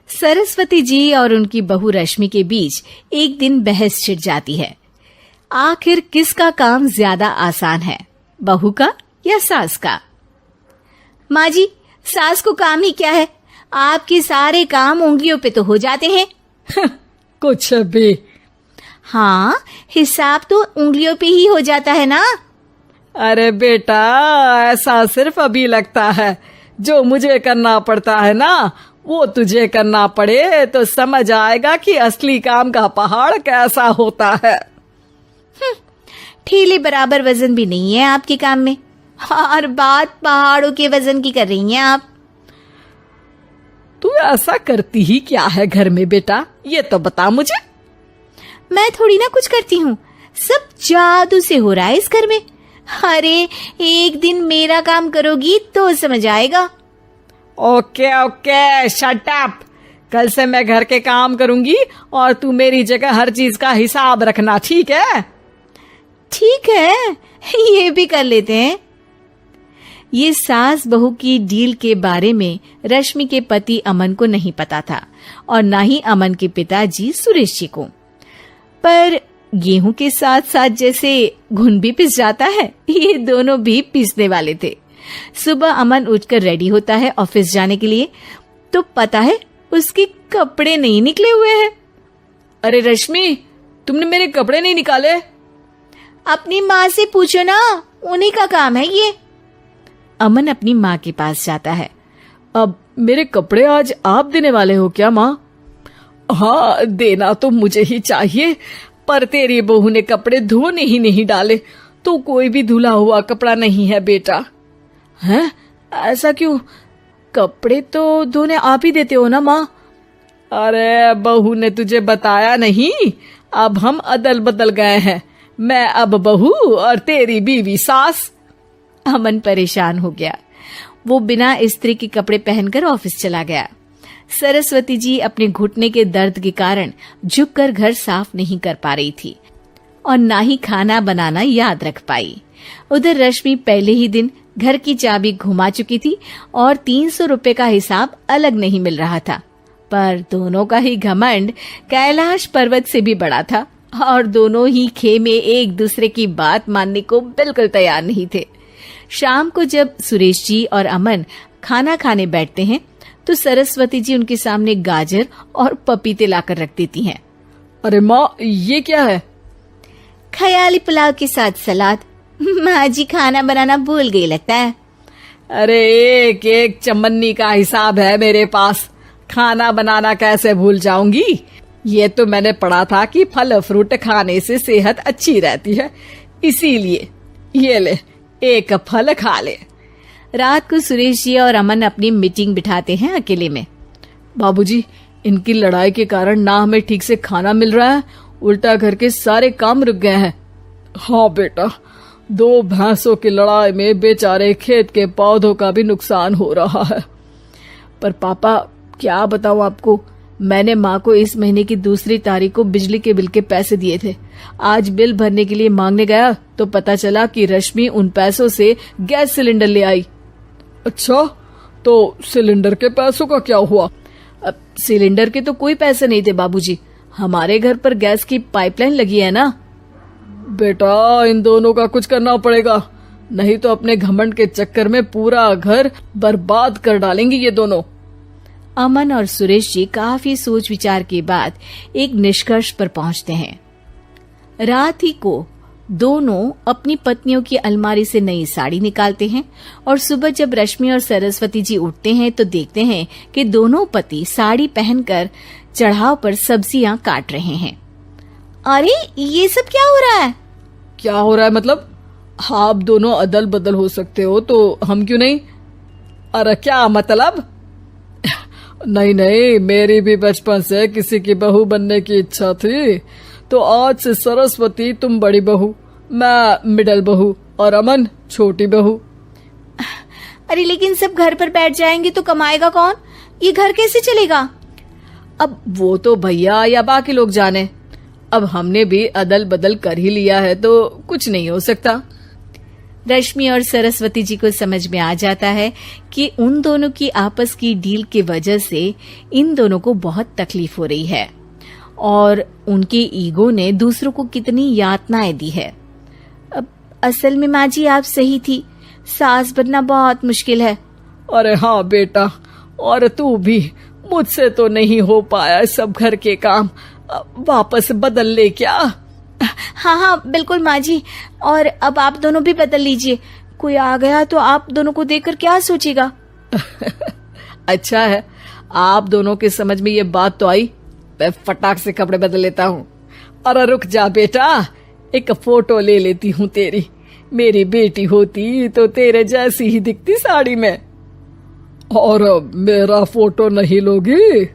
सरस्वती जी और उनकी बहू रश्मि के बीच एक दिन बहस छिड़ जाती है। आखिर किसका काम ज्यादा आसान है, बहू का या सास का? माँ जी, सास को काम ही क्या है, आपके सारे काम उंगलियों पे तो हो जाते हैं। कुछ भी। हाँ, हिसाब तो उंगलियों पे ही हो जाता है ना। अरे बेटा, ऐसा सिर्फ अभी लगता है। जो मुझे करना पड़ता है ना, वो तुझे करना पड़े तो समझ आएगा कि असली काम का पहाड़ कैसा होता है। ठेले बराबर वजन भी नहीं है आपके काम में, और बात पहाड़ों के वजन की कर रही हैं आप। तू ऐसा करती ही क्या है घर में बेटा, ये तो बता मुझे। मैं थोड़ी ना कुछ करती हूँ, सब जादू से हो रहा है इस घर में। अरे एक दिन मेरा काम करोगी तो समझ आएगा। Okay okay, shut up. कल से मैं घर के काम करूंगी और तू मेरी जगह हर चीज का हिसाब रखना, ठीक है? ठीक है, ये भी कर लेते हैं। ये सास बहू की डील के बारे में रश्मि के पति अमन को नहीं पता था और ना ही अमन के पिताजी सुरेश जी को। पर गेहूं के साथ साथ जैसे घुन भी पिस जाता है, ये दोनों भी पीसने वाले थे। सुबह अमन उठकर रेडी होता है ऑफिस जाने के लिए, तो पता है उसके कपड़े नहीं निकले हुए हैं। अरे रश्मि, तुमने मेरे कपड़े नहीं निकाले? अपनी माँ से पूछो ना, उन्हीं का काम है ये। अमन अपनी माँ के पास जाता है। अब मेरे कपड़े आज आप देने वाले हो क्या माँ? हाँ, देना तो मुझे ही चाहिए, पर तेरी बहू ने कपड़े धोने ही नहीं डाले, तो कोई भी धुला हुआ कपड़ा नहीं है बेटा। हैं? ऐसा क्यों? कपड़े तो धोने आप ही देते हो ना माँ? अरे बहू ने तुझे बताया नहीं, अब हम अदल बदल गए हैं। मैं अब बहू और तेरी बीवी सास। अमन परेशान हो गया। वो बिना इस्त्री के कपड़े पहनकर ऑफिस चला गया। सरस्वती जी अपने घुटने के दर्द के कारण झुककर घर साफ नहीं कर पा रही थी और ना ही खाना बनाना याद रख पाई। उधर रश्मि पहले ही दिन घर की चाबी घुमा चुकी थी और 300 रुपए का हिसाब अलग नहीं मिल रहा था। पर दोनों का ही घमंड कैलाश पर्वत से भी बड़ा था और दोनों ही खेमे एक दूसरे की बात मानने को बिल्कुल तैयार नहीं थे। शाम को जब सुरेश जी और अमन खाना खाने बैठते हैं तो सरस्वती जी उनके सामने गाजर और पपीते लाकर रख देती हैं। अरे माँ, ये क्या है? ख्याली पुलाव के साथ सलाद। माँ जी खाना बनाना भूल गई लगता है। अरे एक एक चमन्नी का हिसाब है मेरे पास, खाना बनाना कैसे भूल जाऊंगी? ये तो मैंने पढ़ा था कि फल फ्रूट खाने से सेहत अच्छी रहती है, इसीलिए ये ले, एक फल खा ले। रात को सुरेश जी और अमन अपनी मीटिंग बिठाते हैं अकेले में। बाबूजी, इनकी लड़ाई के कारण ना हमें ठीक से खाना मिल रहा है, उल्टा घर के सारे काम रुक गए हैं। हाँ बेटा, 2 भैंसों की लड़ाई में बेचारे खेत के पौधों का भी नुकसान हो रहा है। पर पापा, क्या बताऊं आपको, मैंने माँ को इस महीने की 2 तारीख को बिजली के बिल के पैसे दिए थे। आज बिल भरने के लिए मांगने गया तो पता चला कि रश्मि उन पैसों से गैस सिलेंडर ले आई। अच्छा, तो सिलेंडर के पैसों का क्या हुआ? अब सिलेंडर के तो कोई पैसे नहीं थे बाबूजी, हमारे घर पर गैस की पाइपलाइन लगी है ना। बेटा, इन दोनों का कुछ करना पड़ेगा, नहीं तो अपने घमंड के चक्कर में पूरा घर बर्बाद कर डालेंगे ये दोनों। अमन और सुरेश जी काफी सोच विचार के बाद एक निष्कर्ष पर पहुंचते हैं। रात ही को दोनों अपनी पत्नियों की अलमारी से नई साड़ी निकालते हैं और सुबह जब रश्मि और सरस्वती जी उठते हैं तो देखते हैं कि दोनों पति साड़ी पहनकर चढ़ाव पर सब्जियां काट रहे हैं। अरे ये सब क्या हो रहा है? क्या हो रहा है मतलब? आप दोनों अदल बदल हो सकते हो तो हम क्यों नहीं? अरे क्या मतलब? नहीं नहीं, मेरी भी बचपन से किसी की बहू बनने की इच्छा थी, तो आज से सरस्वती तुम बड़ी बहू, मैं मिडल बहू और अमन छोटी बहू। अरे लेकिन सब घर पर बैठ जाएंगे तो कमाएगा कौन? ये घर कैसे चलेगा? अब वो तो भैया या बाकी लोग जाने, अब हमने भी अदल बदल कर ही लिया है तो कुछ नहीं हो सकता। रश्मि और सरस्वती जी को समझ में आ जाता है कि उन दोनों की आपस की डील की वजह से इन दोनों को बहुत तकलीफ हो रही है और उनके ईगो ने दूसरों को कितनी यातनाएं दी है। अब असल में माँ जी आप सही थी, सास बनना बहुत मुश्किल है। अरे हाँ बेटा, और तू भी, मुझसे तो नहीं हो पाया सब घर के काम, वापस बदल ले क्या? हाँ हाँ बिल्कुल माँ जी, और अब आप दोनों भी बदल लीजिए, कोई आ गया तो आप दोनों को देखकर क्या सोचेगा। अच्छा है, आप दोनों के समझ में ये बात तो आई, मैं फटाक से कपड़े बदल लेता हूँ। अरे रुक जा बेटा, एक फोटो ले लेती हूँ तेरी, मेरी बेटी होती तो तेरे जैसी ही दिखती साड़ी में। और मेरा फोटो नहीं लोगी?